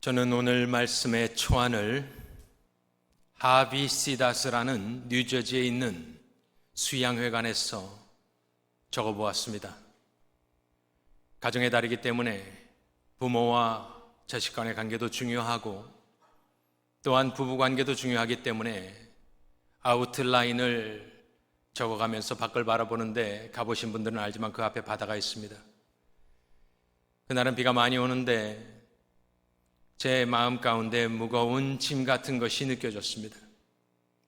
저는 오늘 말씀의 초안을 하비시다스라는 뉴저지에 있는 수양회관에서 적어보았습니다. 가정의 달이기 때문에 부모와 자식 간의 관계도 중요하고 또한 부부 관계도 중요하기 때문에 아웃라인을 적어가면서 밖을 바라보는데 가보신 분들은 알지만 그 앞에 바다가 있습니다. 그날은 비가 많이 오는데 제 마음 가운데 무거운 짐 같은 것이 느껴졌습니다.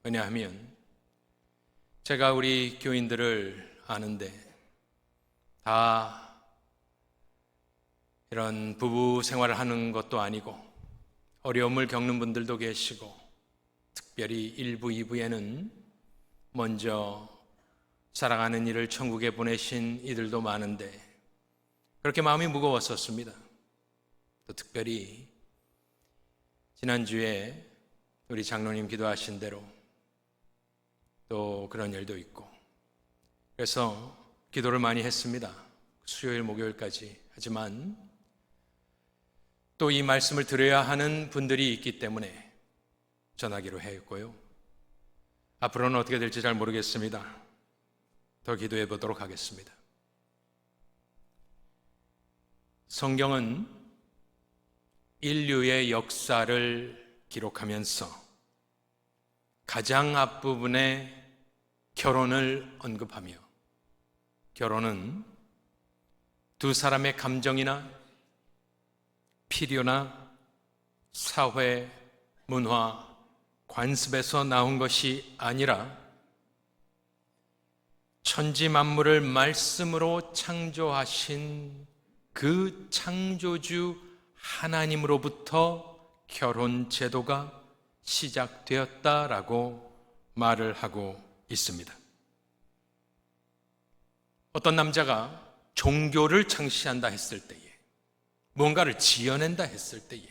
왜냐하면 제가 우리 교인들을 아는데 다 이런 부부 생활을 하는 것도 아니고 어려움을 겪는 분들도 계시고 특별히 1부, 2부에는 먼저 사랑하는 이를 천국에 보내신 이들도 많은데 그렇게 마음이 무거웠었습니다. 또 특별히 지난주에 우리 장로님 기도하신 대로 또 그런 일도 있고 그래서 기도를 많이 했습니다. 수요일, 목요일까지. 하지만 또 이 말씀을 들어야 하는 분들이 있기 때문에 전하기로 했고요. 앞으로는 어떻게 될지 잘 모르겠습니다. 더 기도해 보도록 하겠습니다. 성경은 인류의 역사를 기록하면서 가장 앞부분에 결혼을 언급하며 결혼은 두 사람의 감정이나 필요나 사회, 문화, 관습에서 나온 것이 아니라 천지 만물을 말씀으로 창조하신 그 창조주 하나님으로부터 결혼 제도가 시작되었다라고 말을 하고 있습니다. 어떤 남자가 종교를 창시한다 했을 때에 뭔가를 지어낸다 했을 때에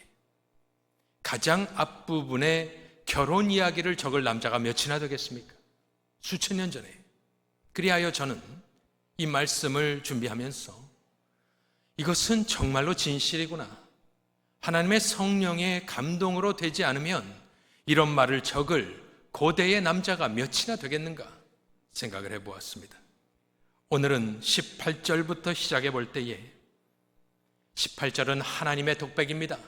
가장 앞부분에 결혼 이야기를 적을 남자가 몇이나 되겠습니까? 수천 년 전에. 그리하여 저는 이 말씀을 준비하면서 이것은 정말로 진실이구나. 하나님의 성령의 감동으로 되지 않으면 이런 말을 적을 고대의 남자가 몇이나 되겠는가 생각을 해보았습니다. 오늘은 18절부터 시작해 볼 때에 18절은 하나님의 독백입니다.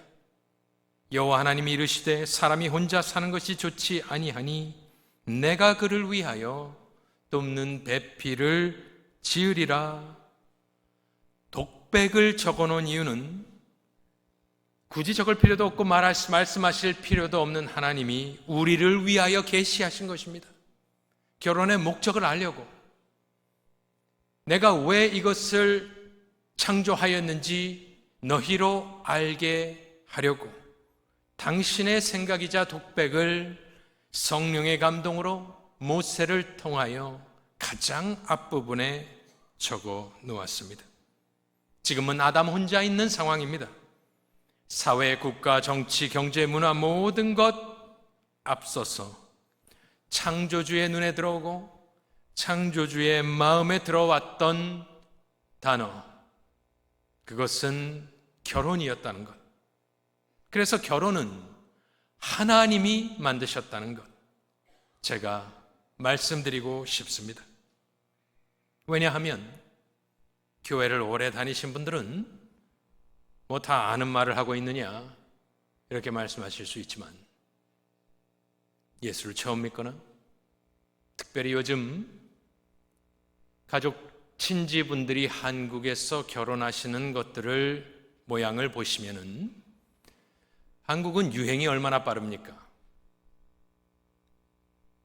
여호와 하나님이 이르시되 사람이 혼자 사는 것이 좋지 아니하니 내가 그를 위하여 돕는 배필을 지으리라. 독백을 적어놓은 이유는 굳이 적을 필요도 없고 말씀하실 필요도 없는 하나님이 우리를 위하여 계시하신 것입니다. 결혼의 목적을 알려고, 내가 왜 이것을 창조하였는지 너희로 알게 하려고 당신의 생각이자 독백을 성령의 감동으로 모세를 통하여 가장 앞부분에 적어 놓았습니다. 지금은 아담 혼자 있는 상황입니다. 사회, 국가, 정치, 경제, 문화 모든 것 앞서서 창조주의 눈에 들어오고 창조주의 마음에 들어왔던 단어, 그것은 결혼이었다는 것. 그래서 결혼은 하나님이 만드셨다는 것, 제가 말씀드리고 싶습니다. 왜냐하면 교회를 오래 다니신 분들은 뭐 다 아는 말을 하고 있느냐 이렇게 말씀하실 수 있지만 예수를 처음 믿거나 특별히 요즘 가족 친지분들이 한국에서 결혼하시는 것들을 모양을 보시면은 한국은 유행이 얼마나 빠릅니까?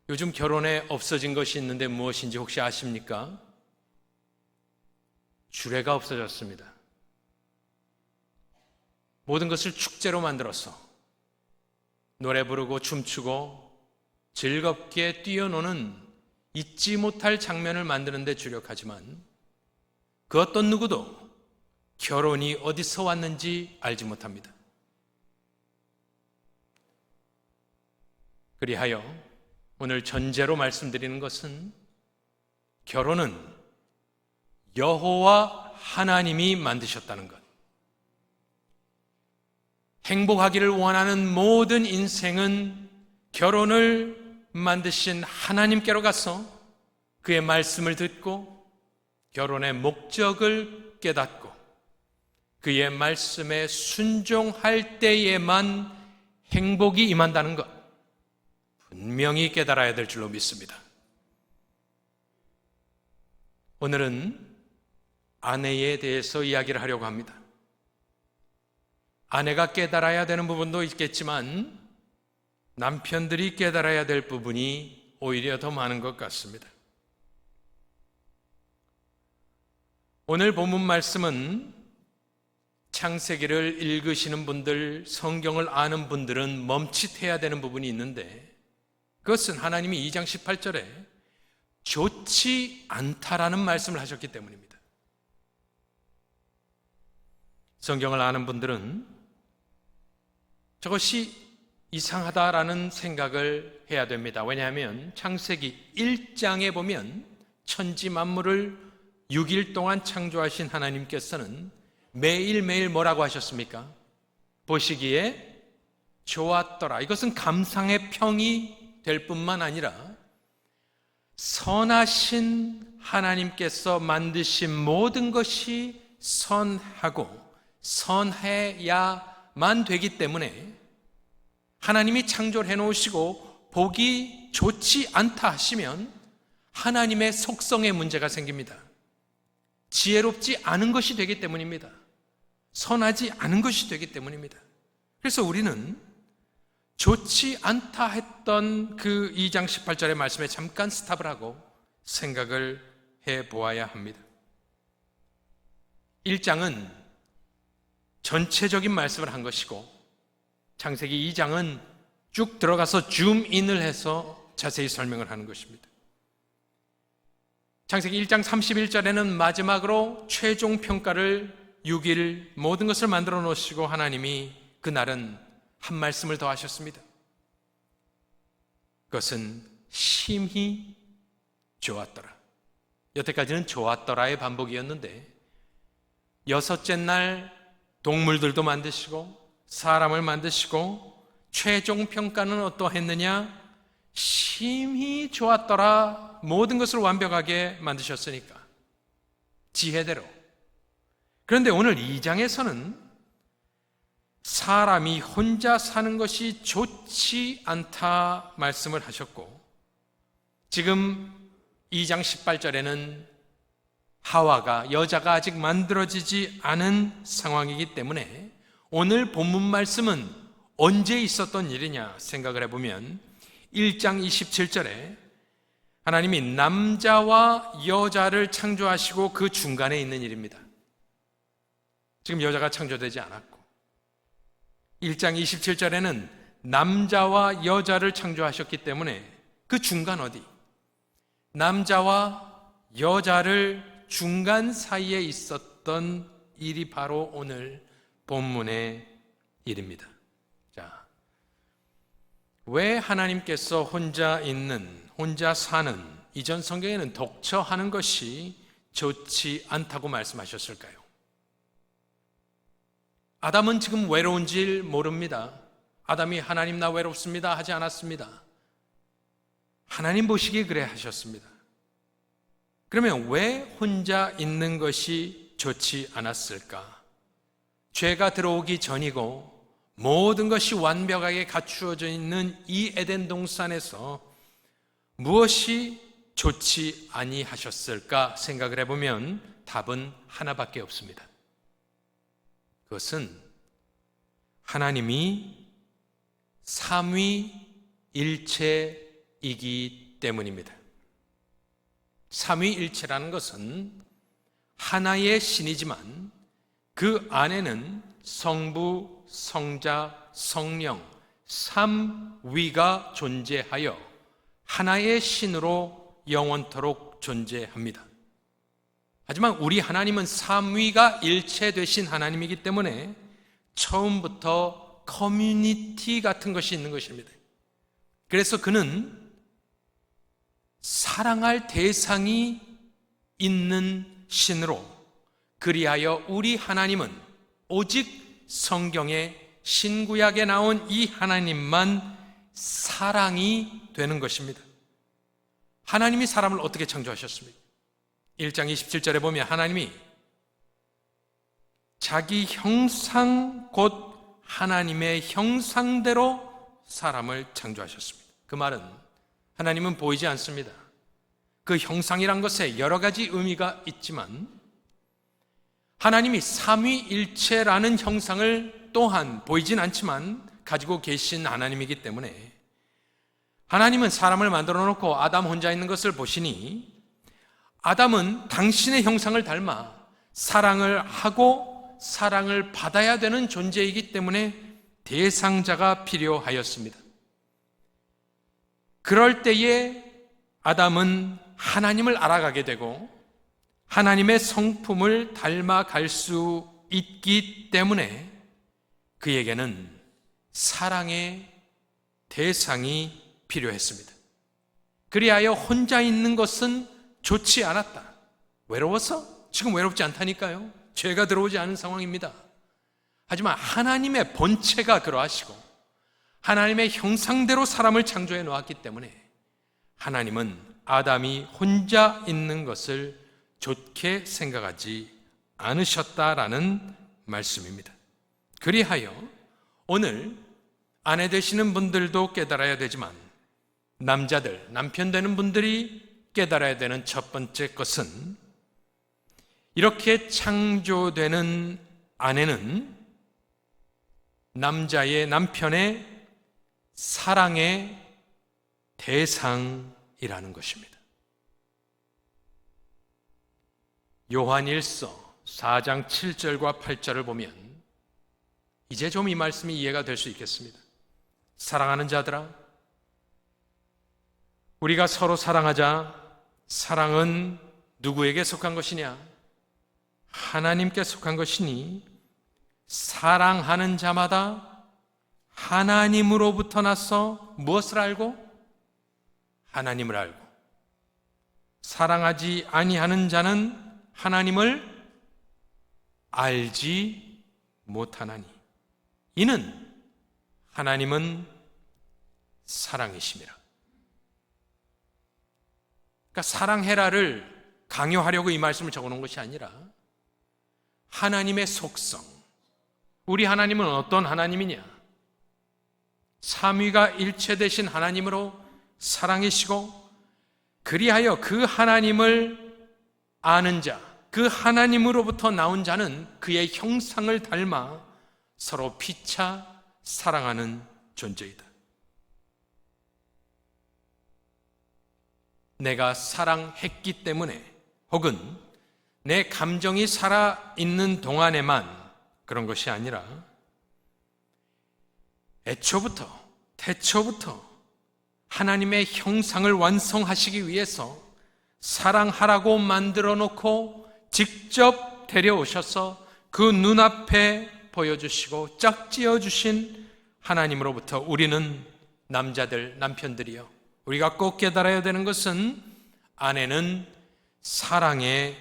요즘 결혼에 없어진 것이 있는데 무엇인지 혹시 아십니까? 주례가 없어졌습니다. 모든 것을 축제로 만들어서 노래 부르고 춤추고 즐겁게 뛰어노는 잊지 못할 장면을 만드는 데 주력하지만 그 어떤 누구도 결혼이 어디서 왔는지 알지 못합니다. 그리하여 오늘 전제로 말씀드리는 것은 결혼은 여호와 하나님이 만드셨다는 것. 행복하기를 원하는 모든 인생은 결혼을 만드신 하나님께로 가서 그의 말씀을 듣고 결혼의 목적을 깨닫고 그의 말씀에 순종할 때에만 행복이 임한다는 것 분명히 깨달아야 될 줄로 믿습니다. 오늘은 아내에 대해서 이야기를 하려고 합니다. 아내가 깨달아야 되는 부분도 있겠지만 남편들이 깨달아야 될 부분이 오히려 더 많은 것 같습니다. 오늘 본문 말씀은 창세기를 읽으시는 분들, 성경을 아는 분들은 멈칫해야 되는 부분이 있는데 그것은 하나님이 2장 18절에 좋지 않다라는 말씀을 하셨기 때문입니다. 성경을 아는 분들은 저것이 이상하다라는 생각을 해야 됩니다. 왜냐하면 창세기 1장에 보면 천지 만물을 6일 동안 창조하신 하나님께서는 매일매일 뭐라고 하셨습니까? 보시기에 좋았더라. 이것은 감상의 평이 될 뿐만 아니라 선하신 하나님께서 만드신 모든 것이 선하고 선해야만 되기 때문에 하나님이 창조를 해놓으시고 보기 좋지 않다 하시면 하나님의 속성에 문제가 생깁니다. 지혜롭지 않은 것이 되기 때문입니다. 선하지 않은 것이 되기 때문입니다. 그래서 우리는 좋지 않다 했던 그 2장 18절의 말씀에 잠깐 스탑을 하고 생각을 해보아야 합니다. 1장은 전체적인 말씀을 한 것이고 창세기 2장은 쭉 들어가서 줌인을 해서 자세히 설명을 하는 것입니다. 창세기 1장 31절에는 마지막으로 최종 평가를 6일 모든 것을 만들어 놓으시고 하나님이 그날은 한 말씀을 더 하셨습니다. 그것은 심히 좋았더라. 여태까지는 좋았더라의 반복이었는데 여섯째 날 동물들도 만드시고 사람을 만드시고 최종 평가는 어떠했느냐? 심히 좋았더라. 모든 것을 완벽하게 만드셨으니까 지혜대로. 그런데 오늘 2장에서는 사람이 혼자 사는 것이 좋지 않다 말씀을 하셨고 지금 2장 18절에는 하와가 여자가 아직 만들어지지 않은 상황이기 때문에 오늘 본문 말씀은 언제 있었던 일이냐 생각을 해보면 1장 27절에 하나님이 남자와 여자를 창조하시고 그 중간에 있는 일입니다. 지금 여자가 창조되지 않았고 1장 27절에는 남자와 여자를 창조하셨기 때문에 그 중간 어디? 남자와 여자를 중간 사이에 있었던 일이 바로 오늘 본문의 일입니다. 자, 왜 하나님께서 혼자 있는, 혼자 사는 이전 성경에는 독처하는 것이 좋지 않다고 말씀하셨을까요? 아담은 지금 외로운 줄 모릅니다. 아담이 하나님 나 외롭습니다 하지 않았습니다. 하나님 보시기에 그래 하셨습니다. 그러면 왜 혼자 있는 것이 좋지 않았을까? 죄가 들어오기 전이고 모든 것이 완벽하게 갖추어져 있는 이 에덴 동산에서 무엇이 좋지 아니하셨을까 생각을 해보면 답은 하나밖에 없습니다. 그것은 하나님이 삼위일체이기 때문입니다. 삼위일체라는 것은 하나의 신이지만 그 안에는 성부, 성자, 성령, 삼위가 존재하여 하나의 신으로 영원토록 존재합니다. 하지만 우리 하나님은 삼위가 일체되신 하나님이기 때문에 처음부터 커뮤니티 같은 것이 있는 것입니다. 그래서 그는 사랑할 대상이 있는 신으로, 그리하여 우리 하나님은 오직 성경에 신구약에 나온 이 하나님만 사랑이 되는 것입니다. 하나님이 사람을 어떻게 창조하셨습니까? 1장 27절에 보면 하나님이 자기 형상 곧 하나님의 형상대로 사람을 창조하셨습니다. 그 말은 하나님은 보이지 않습니다. 그 형상이란 것에 여러 가지 의미가 있지만 하나님이 삼위일체라는 형상을 또한 보이진 않지만 가지고 계신 하나님이기 때문에 하나님은 사람을 만들어 놓고 아담 혼자 있는 것을 보시니 아담은 당신의 형상을 닮아 사랑을 하고 사랑을 받아야 되는 존재이기 때문에 대상자가 필요하였습니다. 그럴 때에 아담은 하나님을 알아가게 되고 하나님의 성품을 닮아갈 수 있기 때문에 그에게는 사랑의 대상이 필요했습니다. 그리하여 혼자 있는 것은 좋지 않았다. 외로워서? 지금 외롭지 않다니까요. 죄가 들어오지 않은 상황입니다. 하지만 하나님의 본체가 그러하시고 하나님의 형상대로 사람을 창조해 놓았기 때문에 하나님은 아담이 혼자 있는 것을 좋게 생각하지 않으셨다라는 말씀입니다. 그리하여 오늘 아내 되시는 분들도 깨달아야 되지만 남자들, 남편 되는 분들이 깨달아야 되는 첫 번째 것은 이렇게 창조되는 아내는 남편의 사랑의 대상이라는 것입니다. 요한일서 4장 7절과 8절을 보면 이제 좀 이 말씀이 이해가 될 수 있겠습니다. 사랑하는 자들아, 우리가 서로 사랑하자. 사랑은 누구에게 속한 것이냐? 하나님께 속한 것이니 사랑하는 자마다 하나님으로부터 나서 무엇을 알고? 하나님을 알고 사랑하지 아니하는 자는 하나님을 알지 못하나니 이는 하나님은 사랑이심이라. 그러니까 사랑해라를 강요하려고 이 말씀을 적어놓은 것이 아니라 하나님의 속성, 우리 하나님은 어떤 하나님이냐? 삼위가 일체되신 하나님으로 사랑이시고 그리하여 그 하나님을 아는 자, 그 하나님으로부터 나온 자는 그의 형상을 닮아 서로 피차 사랑하는 존재이다. 내가 사랑했기 때문에 혹은 내 감정이 살아있는 동안에만 그런 것이 아니라 태초부터 하나님의 형상을 완성하시기 위해서 사랑하라고 만들어 놓고 직접 데려오셔서 그 눈앞에 보여주시고 짝지어 주신 하나님으로부터 우리는 남편들이요, 우리가 꼭 깨달아야 되는 것은 아내는 사랑의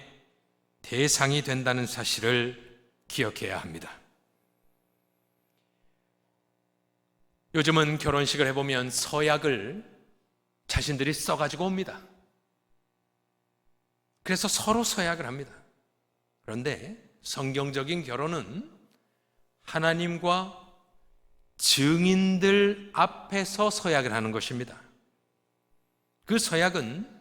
대상이 된다는 사실을 기억해야 합니다. 요즘은 결혼식을 해보면 서약을 자신들이 써가지고 옵니다. 그래서 서로 서약을 합니다. 그런데 성경적인 결혼은 하나님과 증인들 앞에서 서약을 하는 것입니다. 그 서약은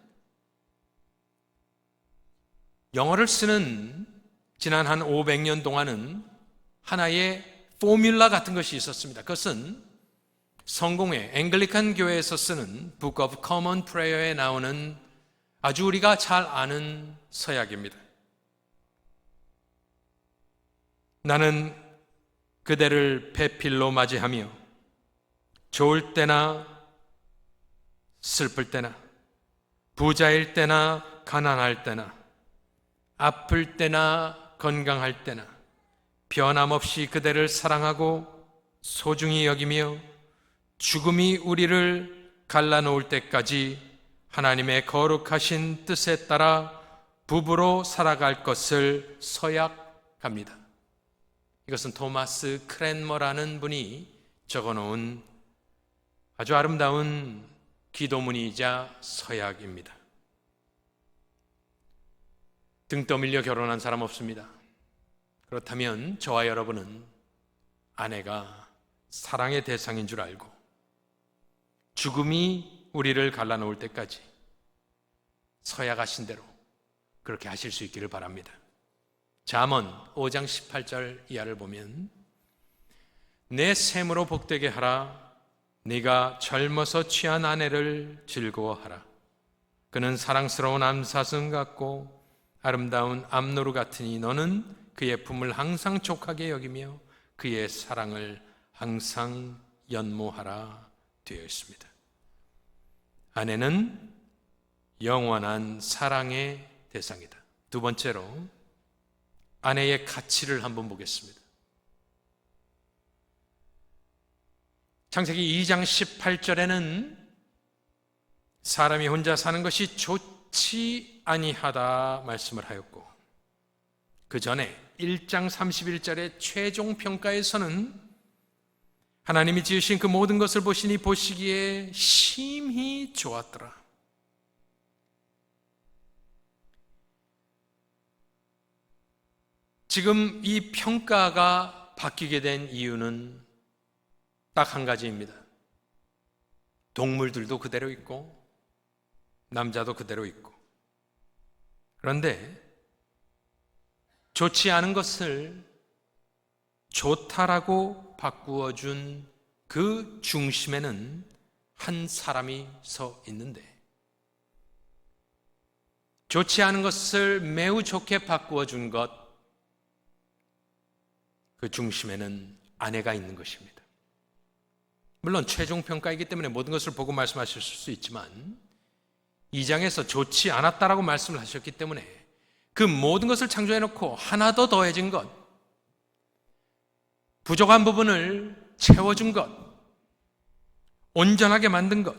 영어를 쓰는 지난 한 500년 동안은 하나의 포뮬라 같은 것이 있었습니다. 그것은 성공회 앵글리칸 교회에서 쓰는 Book of Common Prayer에 나오는 아주 우리가 잘 아는 서약입니다. 나는 그대를 배필로 맞이하며 좋을 때나 슬플 때나 부자일 때나 가난할 때나 아플 때나 건강할 때나 변함없이 그대를 사랑하고 소중히 여기며 죽음이 우리를 갈라놓을 때까지 하나님의 거룩하신 뜻에 따라 부부로 살아갈 것을 서약합니다. 이것은 토마스 크랜머라는 분이 적어놓은 아주 아름다운 기도문이자 서약입니다. 등 떠밀려 결혼한 사람 없습니다. 그렇다면 저와 여러분은 아내가 사랑의 대상인 줄 알고 죽음이 우리를 갈라놓을 때까지 서약하신 대로 그렇게 하실 수 있기를 바랍니다. 잠언 5장 18절 이하를 보면 내 샘으로 복되게 하라. 네가 젊어서 취한 아내를 즐거워하라. 그는 사랑스러운 암사슴 같고 아름다운 암노루 같으니 너는 그의 품을 항상 족하게 여기며 그의 사랑을 항상 연모하라 되어 있습니다. 아내는 영원한 사랑의 대상이다. 두 번째로 아내의 가치를 한번 보겠습니다. 창세기 2장 18절에는 사람이 혼자 사는 것이 좋지 아니하다 말씀을 하였고, 그 전에 1장 31절의 최종 평가에서는 하나님이 지으신 그 모든 것을 보시니 보시기에 심히 좋았더라. 지금 이 평가가 바뀌게 된 이유는 딱 한 가지입니다. 동물들도 그대로 있고 남자도 그대로 있고, 그런데 좋지 않은 것을 좋다라고 바꾸어준 그 중심에는 한 사람이 서 있는데, 좋지 않은 것을 매우 좋게 바꾸어준 것, 그 중심에는 아내가 있는 것입니다. 물론 최종 평가이기 때문에 모든 것을 보고 말씀하실 수 있지만 2장에서 좋지 않았다라고 말씀을 하셨기 때문에 그 모든 것을 창조해놓고 하나 더 더해진 것, 부족한 부분을 채워준 것, 온전하게 만든 것,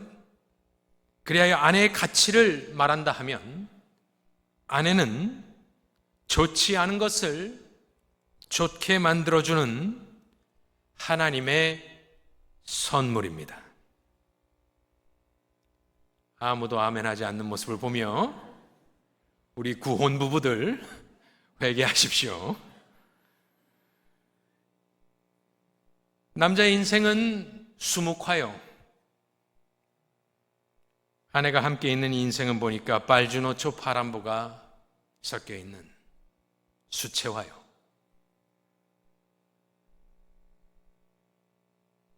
그리하여 아내의 가치를 말한다 하면 아내는 좋지 않은 것을 좋게 만들어주는 하나님의 선물입니다. 아무도 아멘하지 않는 모습을 보며 우리 구혼 부부들 회개하십시오. 남자의 인생은 수묵화요. 아내가 함께 있는 인생은 보니까 빨주노초 파란보가 섞여 있는 수채화요.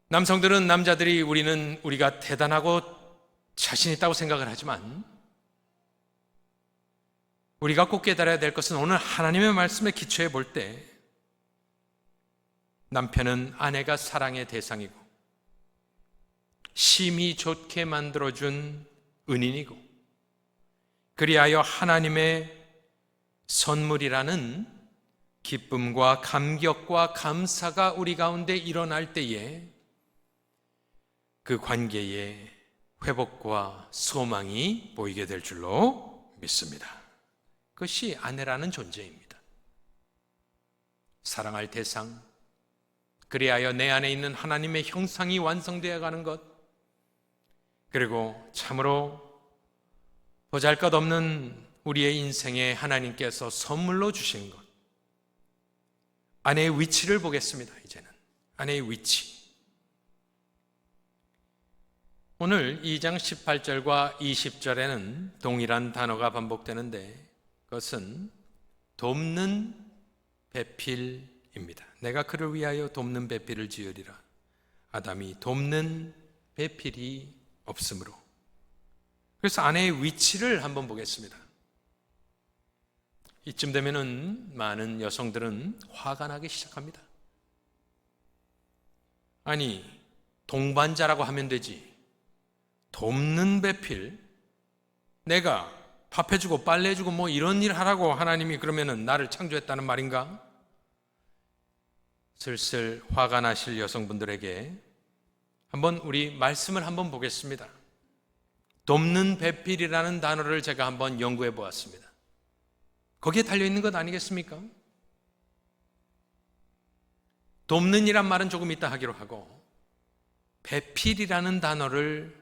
남성들은 남자들이 우리가 대단하고 자신 있다고 생각을 하지만 우리가 꼭 깨달아야 될 것은 오늘 하나님의 말씀에 기초해 볼 때 남편은 아내가 사랑의 대상이고 심히 좋게 만들어준 은인이고 그리하여 하나님의 선물이라는 기쁨과 감격과 감사가 우리 가운데 일어날 때에 그 관계에 회복과 소망이 보이게 될 줄로 믿습니다. 그것이 아내라는 존재입니다. 사랑할 대상, 그리하여 내 안에 있는 하나님의 형상이 완성되어 가는 것, 그리고 참으로 보잘것없는 우리의 인생에 하나님께서 선물로 주신 것, 아내의 위치를 보겠습니다. 이제는 아내의 위치. 오늘 2장 18절과 20절에는 동일한 단어가 반복되는데 그것은 돕는 배필입니다. 내가 그를 위하여 돕는 배필을 지으리라. 아담이 돕는 배필이 없으므로. 그래서 아내의 위치를 한번 보겠습니다. 이쯤 되면은 많은 여성들은 화가 나기 시작합니다. 아니, 동반자라고 하면 되지. 돕는 배필, 내가 밥 해주고 빨래 해주고 뭐 이런 일 하라고 하나님이 그러면은 나를 창조했다는 말인가? 슬슬 화가 나실 여성분들에게 한번 우리 말씀을 한번 보겠습니다. 돕는 배필이라는 단어를 제가 한번 연구해 보았습니다. 거기에 달려있는 것 아니겠습니까? 돕는이란 말은 조금 이따 하기로 하고 배필이라는 단어를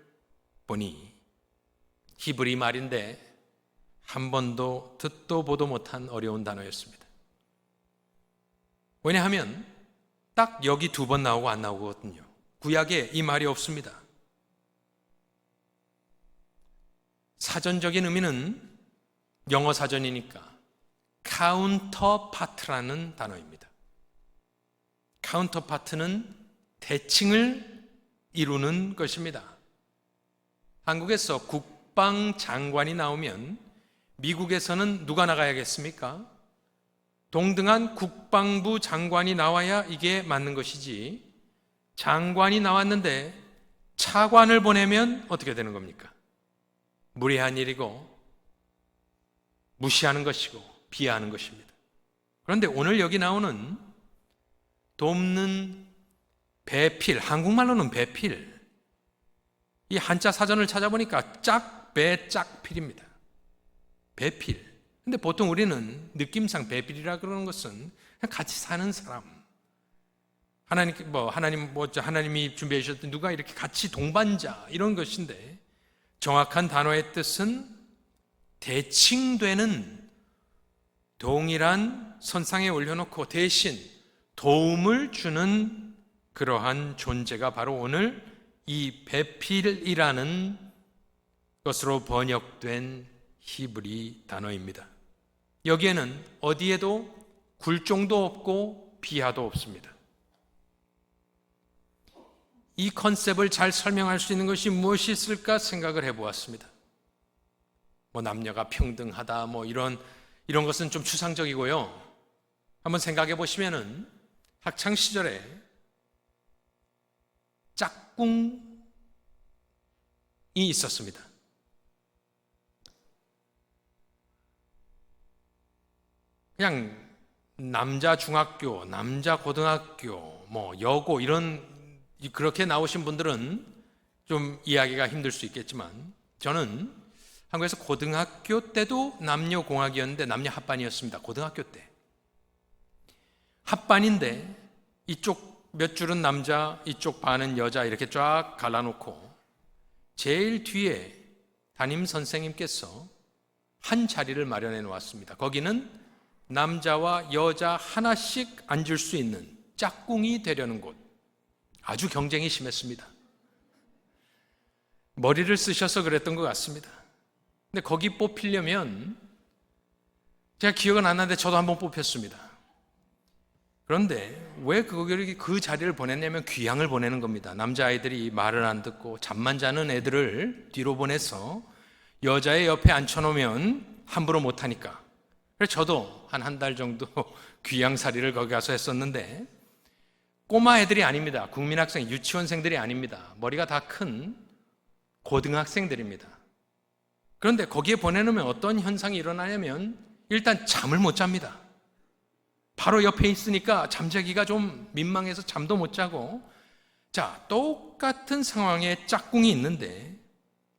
보니 히브리 말인데 한 번도 듣도 보도 못한 어려운 단어였습니다. 왜냐하면 딱 여기 2번 나오고 안 나오거든요. 구약에 이 말이 없습니다. 사전적인 의미는 영어 사전이니까 카운터파트라는 단어입니다. 카운터파트는 대칭을 이루는 것입니다. 한국에서 국방장관이 나오면 미국에서는 누가 나가야겠습니까? 동등한 국방부 장관이 나와야 이게 맞는 것이지, 장관이 나왔는데 차관을 보내면 어떻게 되는 겁니까? 무례한 일이고 무시하는 것이고 비하하는 것입니다. 그런데 오늘 여기 나오는 돕는 배필, 한국말로는 배필, 이 한자 사전을 찾아보니까 짝배 짝필입니다. 배필. 근데 보통 우리는 느낌상 배필이라 그러는 것은 그냥 같이 사는 사람, 하나님이 준비해 주셨던 누가 이렇게 같이 동반자, 이런 것인데, 정확한 단어의 뜻은 대칭되는, 동일한 선상에 올려놓고 대신 도움을 주는 그러한 존재가 바로 오늘 이 배필이라는 것으로 번역된 히브리 단어입니다. 여기에는 어디에도 굴종도 없고 비하도 없습니다. 이 컨셉을 잘 설명할 수 있는 것이 무엇이 있을까 생각을 해보았습니다. 남녀가 평등하다, 이런 것은 좀 추상적이고요. 한번 생각해 보시면은 학창 시절에 짝꿍이 있었습니다. 그냥 남자 중학교, 남자 고등학교, 여고 그렇게 나오신 분들은 좀 이해하기가 힘들 수 있겠지만, 저는 한국에서 고등학교 때도 남녀 공학이었는데 남녀 합반이었습니다. 고등학교 때 합반인데 이쪽 몇 줄은 남자, 이쪽 반은 여자, 이렇게 쫙 갈라놓고 제일 뒤에 담임 선생님께서 한 자리를 마련해 놓았습니다. 거기는 남자와 여자 하나씩 앉을 수 있는 짝꿍이 되려는 곳. 아주 경쟁이 심했습니다. 머리를 쓰셔서 그랬던 것 같습니다. 근데 거기 뽑히려면, 제가 기억은 안 나는데 저도 한번 뽑혔습니다. 그런데 왜 그 자리를 보냈냐면 귀향을 보내는 겁니다. 남자아이들이 말을 안 듣고 잠만 자는 애들을 뒤로 보내서 여자의 옆에 앉혀놓으면 함부로 못하니까. 그래서 저도 한 달 정도 귀향살이를 거기 가서 했었는데, 꼬마 애들이 아닙니다. 국민학생, 유치원생들이 아닙니다. 머리가 다 큰 고등학생들입니다. 그런데 거기에 보내놓으면 어떤 현상이 일어나냐면, 일단 잠을 못 잡니다. 바로 옆에 있으니까 잠자기가 좀 민망해서 잠도 못 자고, 자, 똑같은 상황에 짝꿍이 있는데,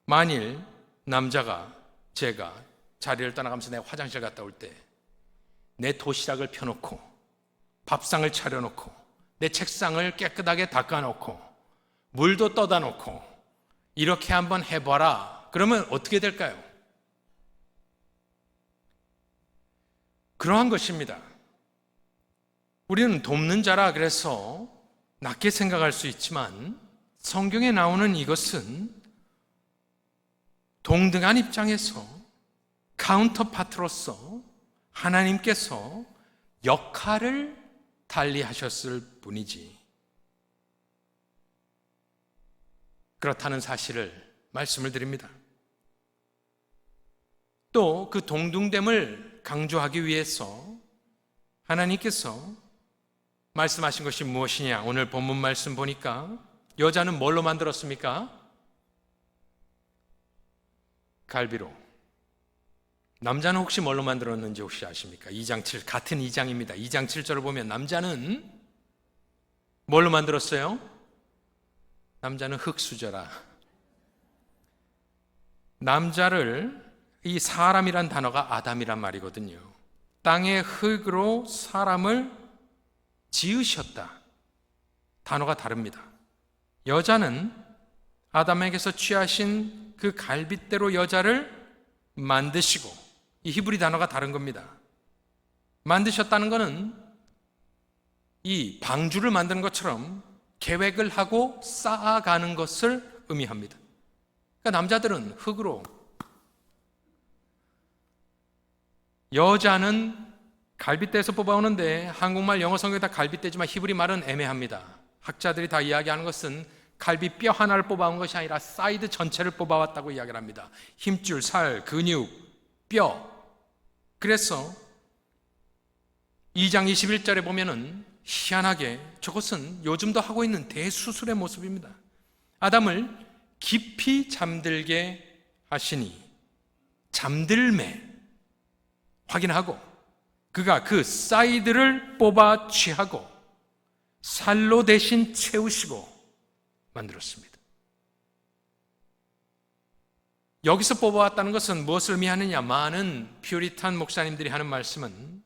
만일 남자가, 제가 자리를 떠나가면서 내가 화장실 갔다 올 때 내 도시락을 펴놓고 밥상을 차려놓고 내 책상을 깨끗하게 닦아놓고 물도 떠다 놓고 이렇게 한번 해봐라. 그러면 어떻게 될까요? 그러한 것입니다. 우리는 돕는 자라 그래서 낮게 생각할 수 있지만, 성경에 나오는 이것은 동등한 입장에서 카운터파트로서 하나님께서 역할을 달리하셨을 뿐이지, 그렇다는 사실을 말씀을 드립니다. 또 그 동등됨을 강조하기 위해서 하나님께서 말씀하신 것이 무엇이냐? 오늘 본문 말씀 보니까 여자는 뭘로 만들었습니까? 갈비로. 남자는 혹시 뭘로 만들었는지 혹시 아십니까? 2장 7, 같은 2장입니다. 2장 7절을 보면 남자는 뭘로 만들었어요? 남자는 흙수저라. 남자를, 이 사람이란 단어가 아담이란 말이거든요. 땅의 흙으로 사람을 지으셨다. 단어가 다릅니다. 여자는 아담에게서 취하신 그 갈빗대로 여자를 만드시고, 이 히브리 단어가 다른 겁니다. 만드셨다는 것은 이 방주를 만드는 것처럼 계획을 하고 쌓아가는 것을 의미합니다. 그러니까 남자들은 흙으로, 여자는 갈빗대에서 뽑아오는데 한국말, 영어 성경에 다 갈빗대지만 히브리 말은 애매합니다. 학자들이 다 이야기하는 것은 갈비뼈 하나를 뽑아온 것이 아니라 사이드 전체를 뽑아왔다고 이야기를 합니다. 힘줄, 살, 근육, 뼈. 그래서 2장 21절에 보면은 희한하게 저것은 요즘도 하고 있는 대수술의 모습입니다. 아담을 깊이 잠들게 하시니 잠들매 확인하고 그가 그 사이드를 뽑아 취하고 살로 대신 채우시고 만들었습니다. 여기서 뽑아왔다는 것은 무엇을 의미하느냐? 많은 퓨리탄 목사님들이 하는 말씀은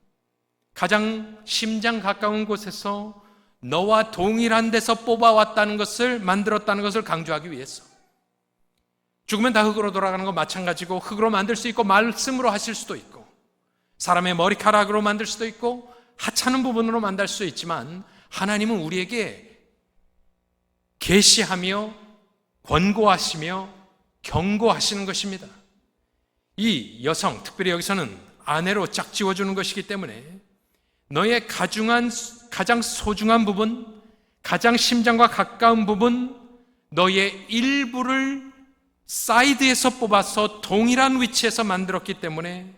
가장 심장 가까운 곳에서 너와 동일한 데서 뽑아왔다는 것을, 만들었다는 것을 강조하기 위해서. 죽으면 다 흙으로 돌아가는 거 마찬가지고, 흙으로 만들 수 있고 말씀으로 하실 수도 있고, 사람의 머리카락으로 만들 수도 있고, 하찮은 부분으로 만들 수 있지만 하나님은 우리에게 계시하며 권고하시며 경고하시는 것입니다. 이 여성, 특별히 여기서는 아내로 짝지워주는 것이기 때문에 너의 가장 소중한 부분, 가장 심장과 가까운 부분, 너의 일부를 사이드에서 뽑아서 동일한 위치에서 만들었기 때문에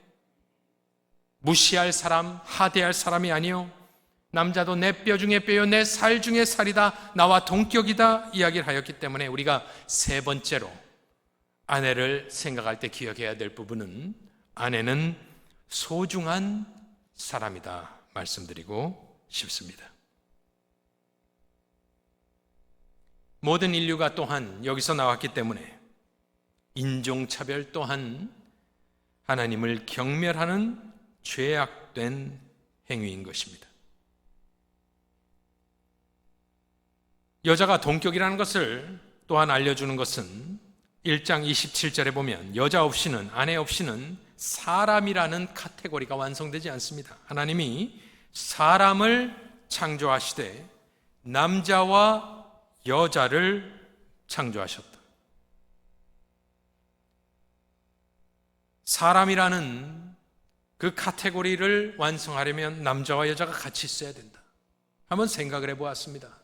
무시할 사람, 하대할 사람이 아니요, 남자도 내 뼈 중에 뼈요, 내 살 중에 살이다, 나와 동격이다 이야기를 하였기 때문에 우리가 세 번째로 아내를 생각할 때 기억해야 될 부분은 아내는 소중한 사람이다 말씀드리고 싶습니다. 모든 인류가 또한 여기서 나왔기 때문에 인종차별 또한 하나님을 경멸하는 죄악된 행위인 것입니다. 여자가 동격이라는 것을 또한 알려주는 것은 1장 27절에 보면 여자 없이는, 아내 없이는 사람이라는 카테고리가 완성되지 않습니다. 하나님이 사람을 창조하시되 남자와 여자를 창조하셨다. 사람이라는 그 카테고리를 완성하려면 남자와 여자가 같이 있어야 된다. 한번 생각을 해보았습니다.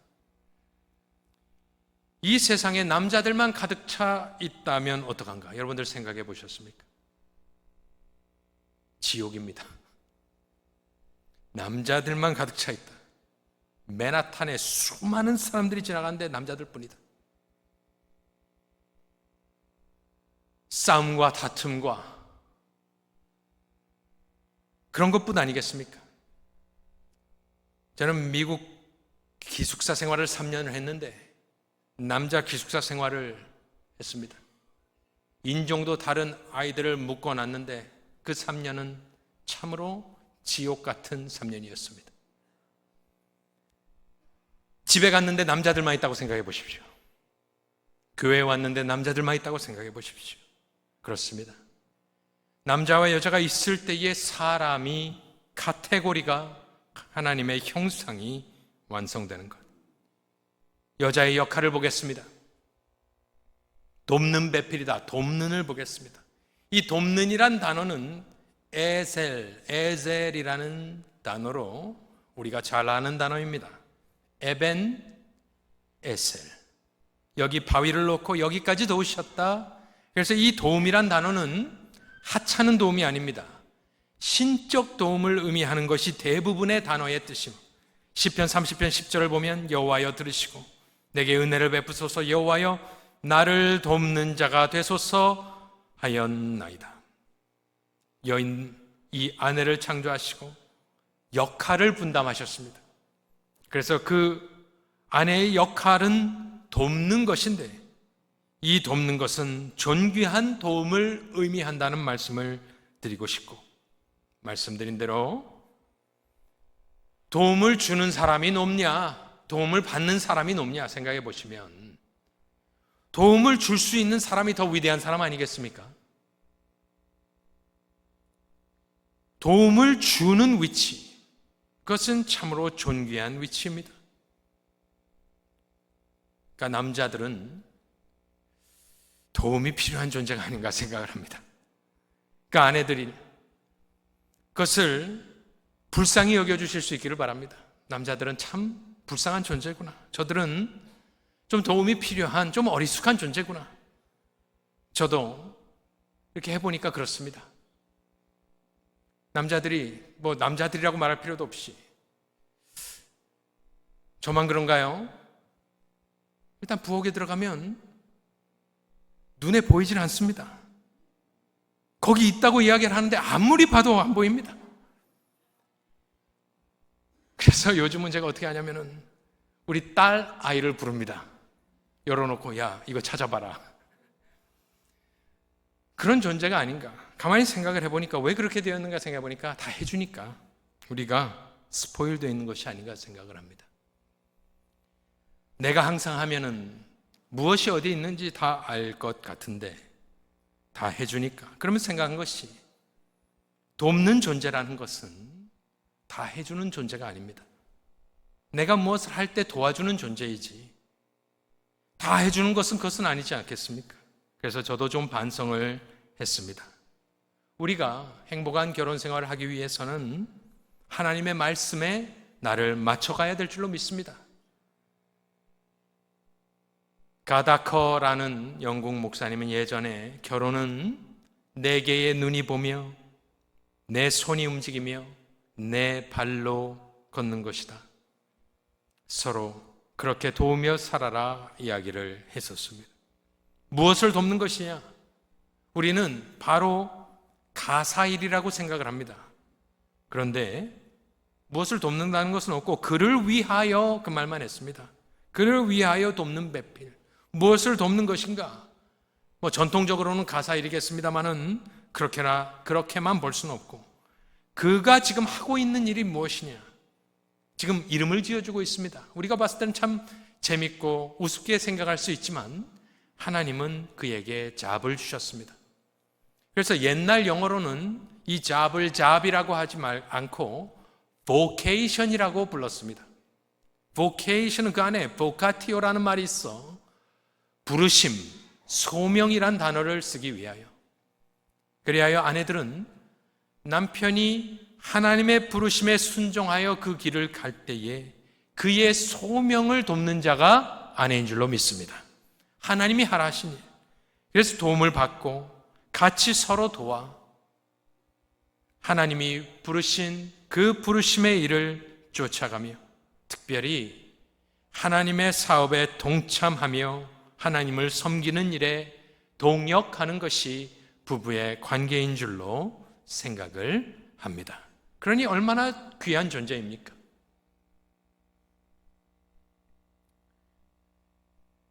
이 세상에 남자들만 가득 차 있다면 어떡한가? 여러분들 생각해 보셨습니까? 지옥입니다. 남자들만 가득 차 있다. 맨하탄에 수많은 사람들이 지나가는데 남자들 뿐이다. 싸움과 다툼과 그런 것뿐 아니겠습니까? 저는 미국 기숙사 생활을 3년을 했는데 남자 기숙사 생활을 했습니다. 인종도 다른 아이들을 묶어놨는데 그 3년은 참으로 지옥 같은 3년이었습니다. 집에 갔는데 남자들만 있다고 생각해 보십시오. 교회에 왔는데 남자들만 있다고 생각해 보십시오. 그렇습니다. 남자와 여자가 있을 때의 사람이, 카테고리가, 하나님의 형상이 완성되는 것. 여자의 역할을 보겠습니다. 돕는 배필이다. 돕는을 보겠습니다. 이 돕는이란 단어는 에셀이라는 단어로 우리가 잘 아는 단어입니다. 에벤 에셀. 여기 바위를 놓고 여기까지 도우셨다. 그래서 이 도움이란 단어는 하찮은 도움이 아닙니다. 신적 도움을 의미하는 것이 대부분의 단어의 뜻입니다. 시편 30편 10절을 보면 여호와여 들으시고 내게 은혜를 베푸소서, 여호와여 나를 돕는 자가 되소서 하였나이다. 여인, 이 아내를 창조하시고 역할을 분담하셨습니다. 그래서 그 아내의 역할은 돕는 것인데 이 돕는 것은 존귀한 도움을 의미한다는 말씀을 드리고 싶고, 말씀드린 대로 도움을 주는 사람이 높냐, 도움을 받는 사람이 높냐 생각해 보시면 도움을 줄 수 있는 사람이 더 위대한 사람 아니겠습니까? 도움을 주는 위치, 그것은 참으로 존귀한 위치입니다. 그러니까 남자들은 도움이 필요한 존재가 아닌가 생각을 합니다. 그러니까 아내들이 그것을 불쌍히 여겨주실 수 있기를 바랍니다. 남자들은 참 불쌍한 존재구나. 저들은 좀 도움이 필요한, 좀 어리숙한 존재구나. 저도 이렇게 해보니까 그렇습니다. 남자들이, 남자들이라고 말할 필요도 없이, 저만 그런가요? 일단 부엌에 들어가면 눈에 보이질 않습니다. 거기 있다고 이야기를 하는데 아무리 봐도 안 보입니다. 그래서 요즘은 제가 어떻게 하냐면은 우리 딸 아이를 부릅니다. 열어놓고 야 이거 찾아봐라. 그런 존재가 아닌가. 가만히 생각을 해보니까 왜 그렇게 되었는가 생각해보니까 다 해주니까 우리가 스포일되어 있는 것이 아닌가 생각을 합니다. 내가 항상 하면은 무엇이 어디 있는지 다 알 것 같은데 다 해주니까. 그러면 생각한 것이 돕는 존재라는 것은 다 해주는 존재가 아닙니다. 내가 무엇을 할 때 도와주는 존재이지 다 해주는 것은 그것은 아니지 않겠습니까? 그래서 저도 좀 반성을 했습니다. 우리가 행복한 결혼 생활을 하기 위해서는 하나님의 말씀에 나를 맞춰가야 될 줄로 믿습니다. 가다커라는 영국 목사님은 예전에 결혼은 내 개의 눈이 보며 내 손이 움직이며 내 발로 걷는 것이다. 서로 그렇게 도우며 살아라 이야기를 했었습니다. 무엇을 돕는 것이냐? 우리는 바로 가사일이라고 생각을 합니다. 그런데 무엇을 돕는다는 것은 없고 그를 위하여 그 말만 했습니다. 그를 위하여 돕는 배필. 무엇을 돕는 것인가? 전통적으로는 가사일이겠습니다만은 그렇게만 볼 수는 없고 그가 지금 하고 있는 일이 무엇이냐? 지금 이름을 지어주고 있습니다. 우리가 봤을 때는 참 재밌고 우습게 생각할 수 있지만 하나님은 그에게 잡을 주셨습니다. 그래서 옛날 영어로는 이 잡을 잡이라고 하지 않고 vocation이라고 불렀습니다. vocation은 그 안에 vocatio라는 말이 있어 부르심, 소명이란 단어를 쓰기 위하여. 그리하여 아내들은 남편이 하나님의 부르심에 순종하여 그 길을 갈 때에 그의 소명을 돕는 자가 아내인 줄로 믿습니다. 하나님이 하라 하신 일. 그래서 도움을 받고 같이 서로 도와 하나님이 부르신 그 부르심의 일을 쫓아가며 특별히 하나님의 사업에 동참하며 하나님을 섬기는 일에 동역하는 것이 부부의 관계인 줄로 생각을 합니다. 그러니 얼마나 귀한 존재입니까?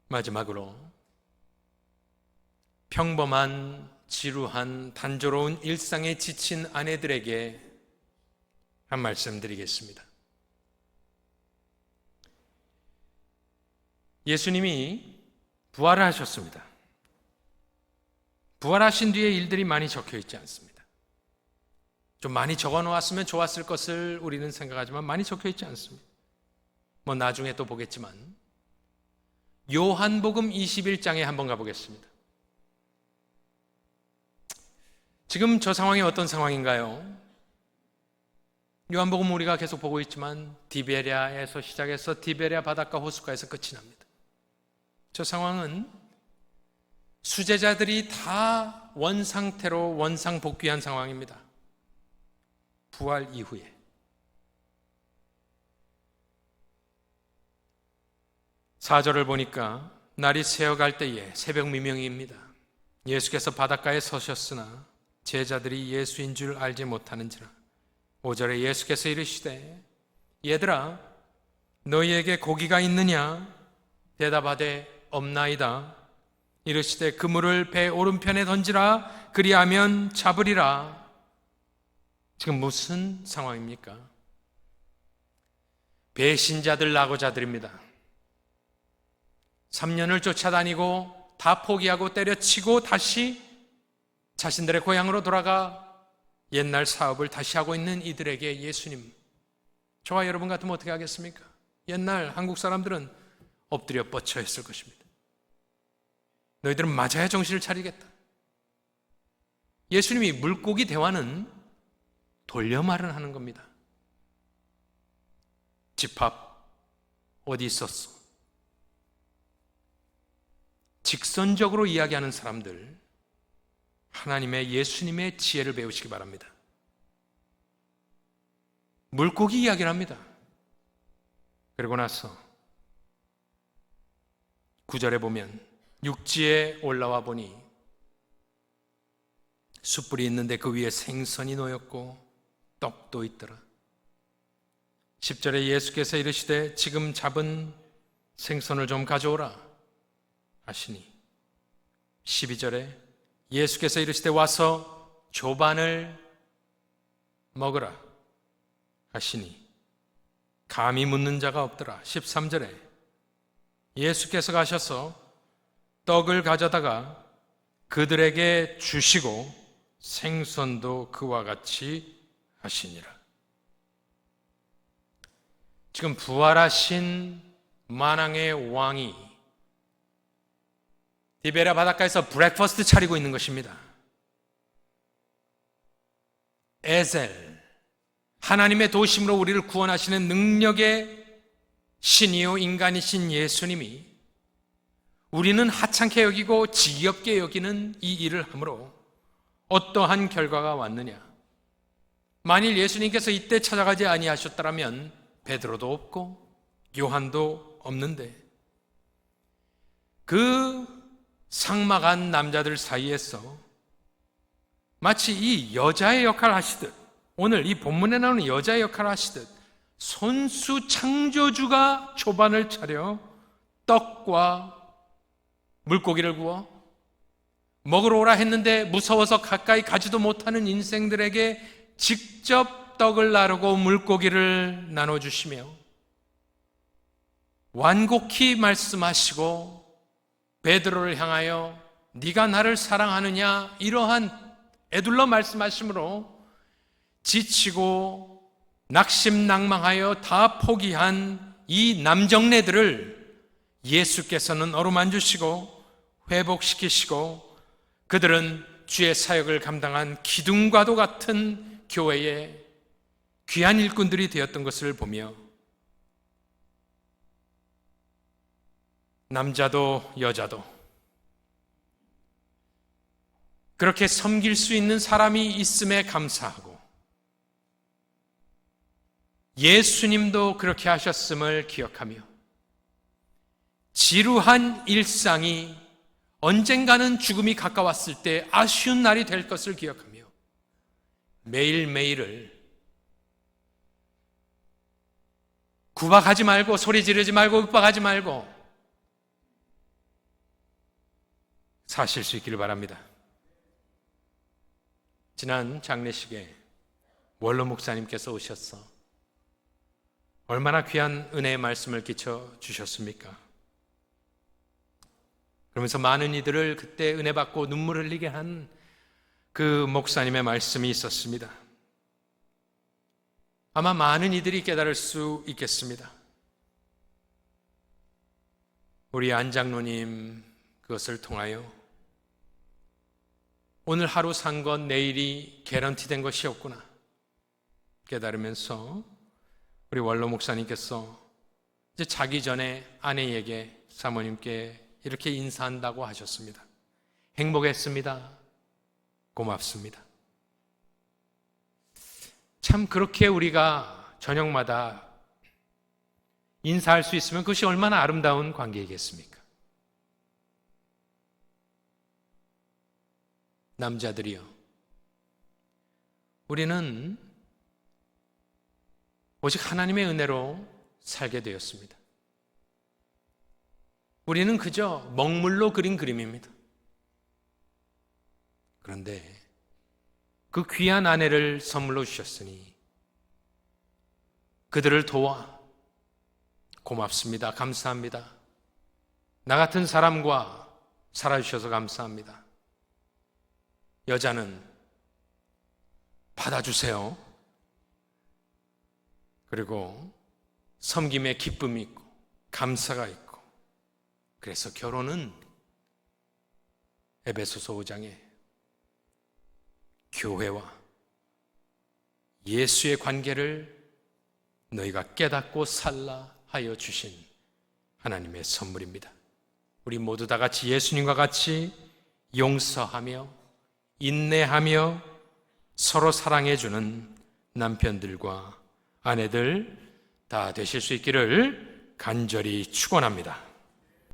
마지막으로 평범한, 지루한, 단조로운 일상에 지친 아내들에게 한 말씀 드리겠습니다. 예수님이 부활을 하셨습니다. 부활하신 뒤에 일들이 많이 적혀 있지 않습니다. 좀 많이 적어 놓았으면 좋았을 것을 우리는 생각하지만 많이 적혀 있지 않습니다. 나중에 또 보겠지만 요한복음 21장에 한번 가보겠습니다. 지금 저 상황이 어떤 상황인가요? 요한복음 우리가 계속 보고 있지만 디베랴에서 시작해서 디베랴 바닷가 호숫가에서 끝이 납니다. 저 상황은 수제자들이 다 원상태로 원상복귀한 상황입니다. 부활 이후에. 사절을 보니까 날이 새어갈 때에 새벽 미명입니다. 예수께서 바닷가에 서셨으나 제자들이 예수인 줄 알지 못하는지라. 5절에 예수께서 이르시되 얘들아 너희에게 고기가 있느냐? 대답하되 없나이다. 이르시되 그물을 배 오른편에 던지라. 그리하면 잡으리라. 지금 무슨 상황입니까? 배신자들, 낙오자들입니다. 3년을 쫓아다니고 다 포기하고 때려치고 다시 자신들의 고향으로 돌아가 옛날 사업을 다시 하고 있는 이들에게 예수님, 저와 여러분 같으면 어떻게 하겠습니까? 옛날 한국 사람들은 엎드려 뻗쳐 했을 것입니다. 너희들은 맞아야 정신을 차리겠다. 예수님이 물고기 대화는 돌려 말을 하는 겁니다. 집합 어디 있었어? 직선적으로 이야기하는 사람들, 하나님의 예수님의 지혜를 배우시기 바랍니다. 물고기 이야기를 합니다. 그리고 나서 9절에 보면 육지에 올라와 보니 숯불이 있는데 그 위에 생선이 놓였고 떡도 있더라. 10절에 예수께서 이르시되 지금 잡은 생선을 좀 가져오라 하시니 12절에 예수께서 이르시되 와서 조반을 먹으라 하시니 감히 묻는 자가 없더라. 13절에 예수께서 가셔서 떡을 가져다가 그들에게 주시고 생선도 그와 같이 하시니라. 지금 부활하신 만왕의 왕이 디베랴 바닷가에서 브렉퍼스트 차리고 있는 것입니다. 에셀, 하나님의 도심으로 우리를 구원하시는 능력의 신이요 인간이신 예수님이 우리는 하찮게 여기고 지겹게 여기는 이 일을 함으로 어떠한 결과가 왔느냐? 만일 예수님께서 이때 찾아가지 아니하셨더라면 베드로도 없고 요한도 없는데 그 상막한 남자들 사이에서 마치 이 여자의 역할을 하시듯, 오늘 이 본문에 나오는 여자의 역할을 하시듯 손수 창조주가 조반을 차려 떡과 물고기를 구워 먹으러 오라 했는데 무서워서 가까이 가지도 못하는 인생들에게 직접 떡을 나르고 물고기를 나눠주시며 완곡히 말씀하시고 베드로를 향하여 네가 나를 사랑하느냐 이러한 에둘러 말씀하심으로 지치고 낙심낭망하여 다 포기한 이 남정네들을 예수께서는 어루만주시고 회복시키시고 그들은 주의 사역을 감당한 기둥과도 같은 교회의 귀한 일꾼들이 되었던 것을 보며 남자도 여자도 그렇게 섬길 수 있는 사람이 있음에 감사하고 예수님도 그렇게 하셨음을 기억하며 지루한 일상이 언젠가는 죽음이 가까웠을 때 아쉬운 날이 될 것을 기억하며 매일매일을 구박하지 말고 소리 지르지 말고 윽박하지 말고 사실 수 있기를 바랍니다. 지난 장례식에 원로 목사님께서 오셔서 얼마나 귀한 은혜의 말씀을 끼쳐 주셨습니까? 그러면서 많은 이들을 그때 은혜 받고 눈물 흘리게 한 그 목사님의 말씀이 있었습니다. 아마 많은 이들이 깨달을 수 있겠습니다. 우리 안 장로님 그것을 통하여 오늘 하루 산 건 내일이 개런티 된 것이었구나 깨달으면서 우리 원로 목사님께서 이제 자기 전에 아내에게 사모님께 이렇게 인사한다고 하셨습니다. 행복했습니다. 고맙습니다. 참 그렇게 우리가 저녁마다 인사할 수 있으면 그것이 얼마나 아름다운 관계이겠습니까? 남자들이요, 우리는 오직 하나님의 은혜로 살게 되었습니다. 우리는 그저 먹물로 그린 그림입니다. 그런데 그 귀한 아내를 선물로 주셨으니 그들을 도와 고맙습니다. 감사합니다. 나 같은 사람과 살아주셔서 감사합니다. 여자는 받아주세요. 그리고 섬김의 기쁨이 있고 감사가 있고, 그래서 결혼은 에베소서 5장에 교회와 예수의 관계를 너희가 깨닫고 살라 하여 주신 하나님의 선물입니다. 우리 모두 다 같이 예수님과 같이 용서하며 인내하며 서로 사랑해주는 남편들과 아내들 다 되실 수 있기를 간절히 축원합니다.